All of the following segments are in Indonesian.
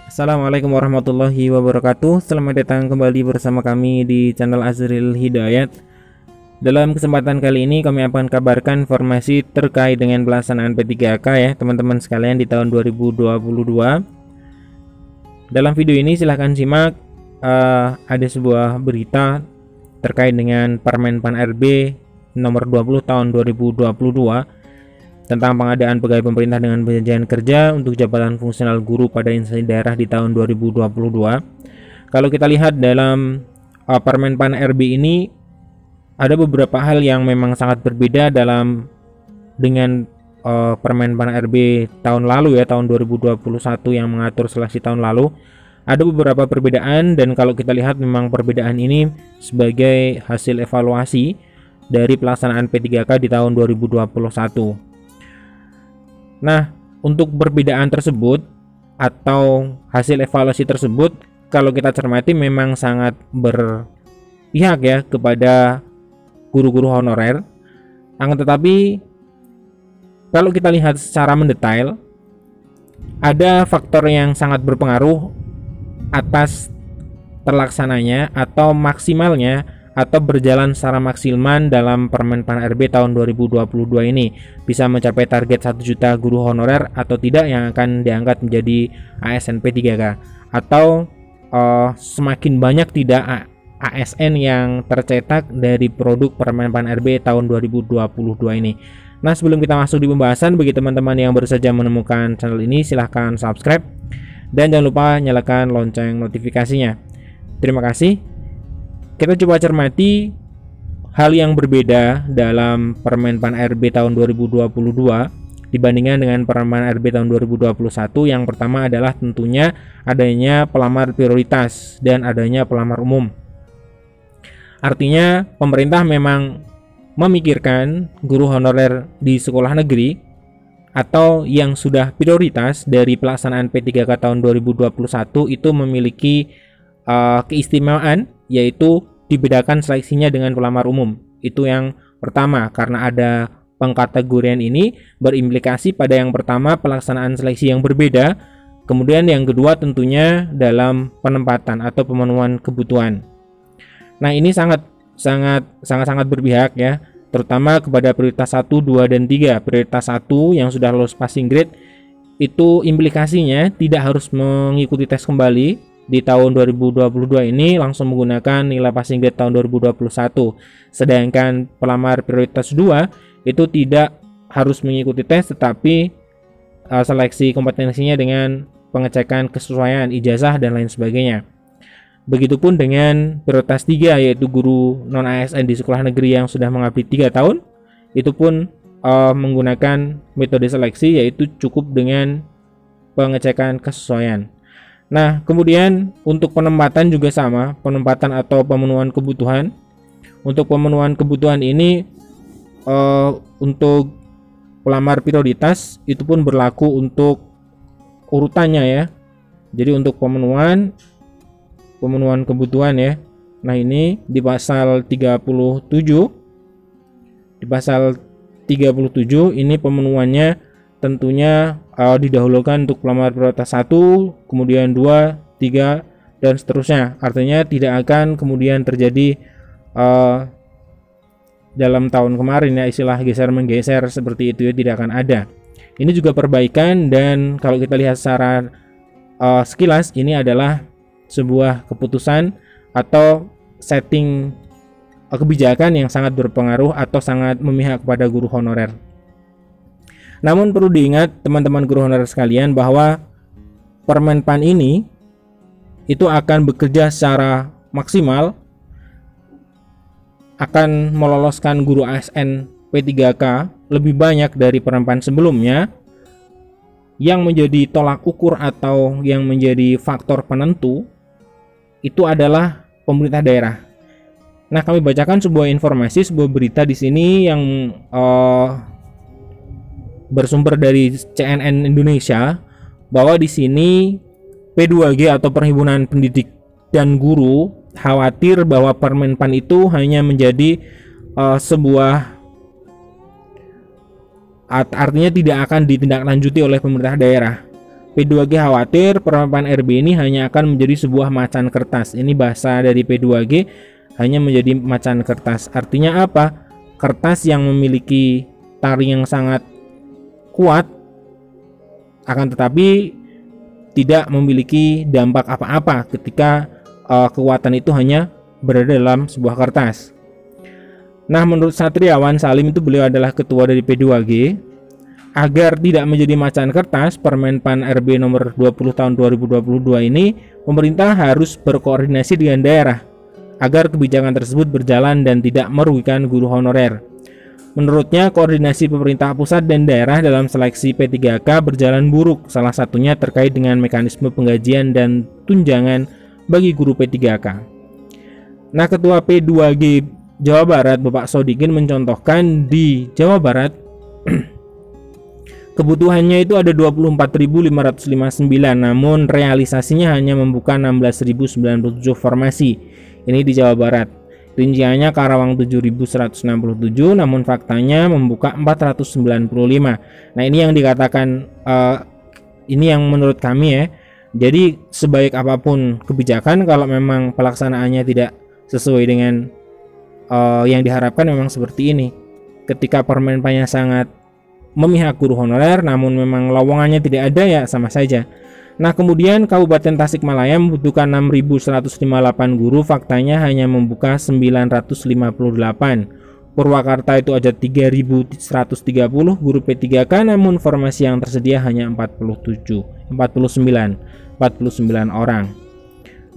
Assalamualaikum warahmatullahi wabarakatuh. Selamat datang kembali bersama kami di channel Azril Hidayat. Dalam kesempatan kali ini kami akan kabarkan informasi terkait dengan pelaksanaan P3K ya teman-teman sekalian di tahun 2022. Dalam video ini silahkan simak, ada sebuah berita terkait dengan Permen Pan RB nomor 20 tahun 2022 tentang pengadaan pegawai pemerintah dengan perjanjian kerja untuk jabatan fungsional guru pada instansi daerah di tahun 2022. Kalau kita lihat dalam Permen Pan RB ini ada beberapa hal yang memang sangat berbeda dengan Permen Pan RB tahun lalu ya, tahun 2021 yang mengatur seleksi tahun lalu. Ada beberapa perbedaan, dan kalau kita lihat memang perbedaan ini sebagai hasil evaluasi dari pelaksanaan P3K di tahun 2021. Nah, untuk perbedaan tersebut atau hasil evaluasi tersebut, kalau kita cermati memang sangat berpihak ya kepada guru-guru honorer. Akan tetapi kalau kita lihat secara mendetail, ada faktor yang sangat berpengaruh atas terlaksananya atau maksimalnya atau berjalan secara maksimal dalam Permen Pan RB tahun 2022 ini, bisa mencapai target 1 juta guru honorer atau tidak yang akan diangkat menjadi ASN P3K, atau semakin banyak tidak ASN yang tercetak dari produk Permen Pan RB tahun 2022 ini. Nah, sebelum kita masuk di pembahasan, bagi teman-teman yang baru saja menemukan channel ini, silahkan subscribe dan jangan lupa nyalakan lonceng notifikasinya. Terima kasih. Kita coba cermati hal yang berbeda dalam Permen Pan RB tahun 2022 dibandingkan dengan Permen Pan RB tahun 2021. Yang pertama adalah tentunya adanya pelamar prioritas dan adanya pelamar umum. Artinya pemerintah memang memikirkan guru honorer di sekolah negeri atau yang sudah prioritas dari pelaksanaan P3K tahun 2021 itu memiliki keistimewaan, yaitu dibedakan seleksinya dengan pelamar umum. Itu yang pertama, karena ada pengkategorian ini berimplikasi pada yang pertama pelaksanaan seleksi yang berbeda. Kemudian yang kedua tentunya dalam penempatan atau pemenuhan kebutuhan. Nah, ini sangat berpihak ya, terutama kepada prioritas 1, 2 dan 3. Prioritas 1 yang sudah lulus passing grade itu implikasinya tidak harus mengikuti tes kembali di tahun 2022 ini, langsung menggunakan nilai passing grade tahun 2021. Sedangkan pelamar prioritas 2 itu tidak harus mengikuti tes, tetapi seleksi kompetensinya dengan pengecekan kesesuaian ijazah dan lain sebagainya. Begitupun dengan prioritas 3, yaitu guru non ASN di sekolah negeri yang sudah mengabdi 3 tahun. Itu pun menggunakan metode seleksi, yaitu cukup dengan pengecekan kesesuaian. Nah, kemudian untuk penempatan juga sama, penempatan atau pemenuhan kebutuhan. Untuk pemenuhan kebutuhan ini untuk pelamar prioritas itu pun berlaku untuk urutannya ya. Jadi untuk pemenuhan kebutuhan ya. Nah, ini di pasal 37. Di pasal 37 ini pemenuhannya tentunya didahulukan untuk pelamar prioritas 1, kemudian 2, 3 dan seterusnya. Artinya tidak akan kemudian terjadi dalam tahun kemarin ya, istilah geser menggeser seperti itu ya, tidak akan ada. Ini juga perbaikan, dan kalau kita lihat secara sekilas ini adalah sebuah keputusan atau setting kebijakan yang sangat berpengaruh atau sangat memihak kepada guru honorer. Namun perlu diingat teman-teman guru honorer sekalian bahwa Permen Pan ini itu akan bekerja secara maksimal, akan meloloskan guru ASN P3K lebih banyak dari Permen Pan sebelumnya. Yang menjadi tolak ukur atau yang menjadi faktor penentu itu adalah pemerintah daerah. Nah, kami bacakan sebuah informasi, sebuah berita di sini yang bersumber dari CNN Indonesia, bahwa di sini P2G atau Perhimpunan Pendidik dan Guru khawatir bahwa Permen Pan itu hanya menjadi sebuah artinya tidak akan ditindaklanjuti oleh pemerintah daerah. P2G khawatir Permenpan RB ini hanya akan menjadi sebuah macan kertas. Ini bahasa dari P2G, hanya menjadi macan kertas. Artinya apa? Kertas yang memiliki taring yang sangat kuat, akan tetapi tidak memiliki dampak apa-apa ketika kekuatan itu hanya berada dalam sebuah kertas. Nah, menurut Satriawan Salim, itu beliau adalah ketua dari P2G, agar tidak menjadi macan kertas Permenpan RB nomor 20 tahun 2022 ini, pemerintah harus berkoordinasi dengan daerah agar kebijakan tersebut berjalan dan tidak merugikan guru honorer. Menurutnya, koordinasi pemerintah pusat dan daerah dalam seleksi P3K berjalan buruk, salah satunya terkait dengan mekanisme penggajian dan tunjangan bagi guru P3K. Nah, Ketua P2G Jawa Barat Bapak Sodikin mencontohkan di Jawa Barat kebutuhannya itu ada 24.559, namun realisasinya hanya membuka 16.097 formasi. Ini di Jawa Barat. Rinciannya Karawang 7.167, namun faktanya membuka 495. Nah, ini yang dikatakan, ini yang menurut kami ya. Jadi sebaik apapun kebijakan, kalau memang pelaksanaannya tidak sesuai dengan yang diharapkan, memang seperti ini. Ketika Permenpannya sangat memihak guru honorer, namun memang lowongannya tidak ada, ya sama saja. Nah, kemudian Kabupaten Tasikmalaya membutuhkan 6.158 guru, faktanya hanya membuka 958. Purwakarta itu ada 3.130 guru P3K, namun formasi yang tersedia hanya 49 orang.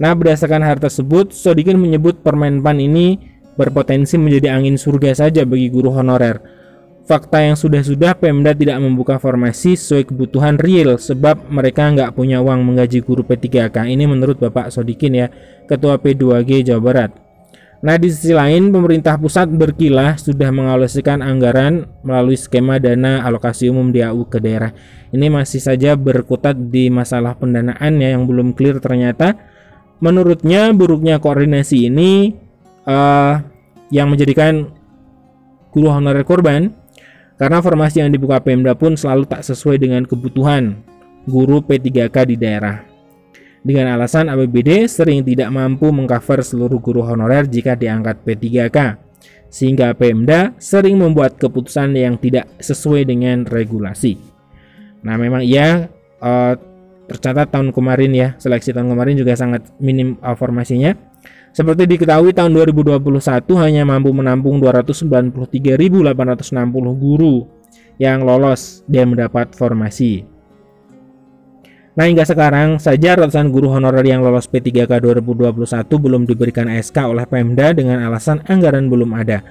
Nah, berdasarkan hal tersebut, Sodikin menyebut Permenpan ini berpotensi menjadi angin surga saja bagi guru honorer. Fakta yang sudah-sudah, Pemda tidak membuka formasi sesuai kebutuhan real sebab mereka nggak punya uang menggaji guru P3K. Ini menurut Bapak Sodikin ya, Ketua P2G Jawa Barat. Nah, di sisi lain, pemerintah pusat berkilah sudah mengalokasikan anggaran melalui skema dana alokasi umum DAU ke daerah. Ini masih saja berkutat di masalah pendanaan ya, yang belum clear ternyata. Menurutnya, buruknya koordinasi ini yang menjadikan guru honorer korban, karena formasi yang dibuka Pemda pun selalu tak sesuai dengan kebutuhan guru P3K di daerah. Dengan alasan APBD sering tidak mampu mengcover seluruh guru honorer jika diangkat P3K, sehingga Pemda sering membuat keputusan yang tidak sesuai dengan regulasi. Nah, memang iya, tercatat tahun kemarin ya, seleksi tahun kemarin juga sangat minim formasinya. Seperti diketahui, tahun 2021 hanya mampu menampung 293.860 guru yang lolos dan mendapat formasi. Nah, hingga sekarang saja ratusan guru honorer yang lolos P3K 2021 belum diberikan SK oleh Pemda dengan alasan anggaran belum ada.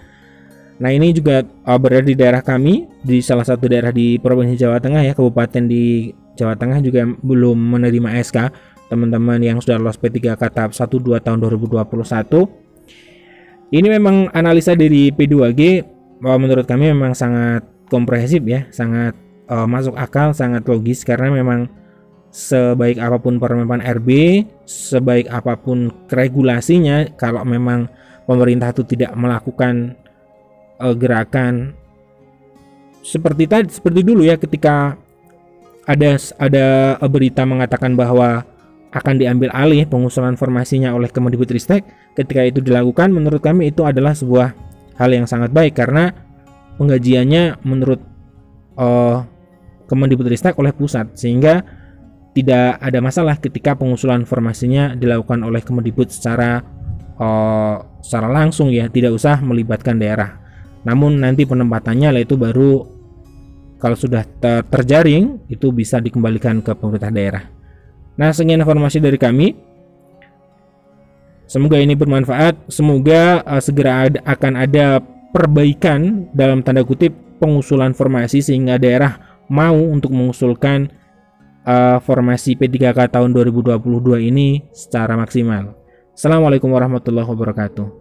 Nah, ini juga berada di daerah kami, di salah satu daerah di Provinsi Jawa Tengah ya, kabupaten di Jawa Tengah juga belum menerima SK. Teman-teman yang sudah lolos P3K tahap 1-2 tahun 2021. Ini memang analisa dari P2G, menurut kami memang sangat komprehensif ya, sangat masuk akal, sangat logis, karena memang sebaik apapun Permenpan RB, sebaik apapun regulasinya, kalau memang pemerintah itu tidak melakukan gerakan seperti dulu ya, ketika ada berita mengatakan bahwa akan diambil alih pengusulan formasinya oleh Kemendikbudristek. Ketika itu dilakukan, menurut kami itu adalah sebuah hal yang sangat baik, karena penggajiannya menurut Kemendikbudristek oleh pusat, sehingga tidak ada masalah ketika pengusulan formasinya dilakukan oleh Kemendikbud secara langsung ya, tidak usah melibatkan daerah. Namun nanti penempatannya lah itu baru kalau sudah terjaring itu bisa dikembalikan ke pemerintah daerah. Nah, sekian informasi dari kami. Semoga ini bermanfaat. Semoga segera akan ada perbaikan dalam tanda kutip pengusulan formasi, sehingga daerah mau untuk mengusulkan formasi P3K tahun 2022 ini secara maksimal. Assalamualaikum warahmatullahi wabarakatuh.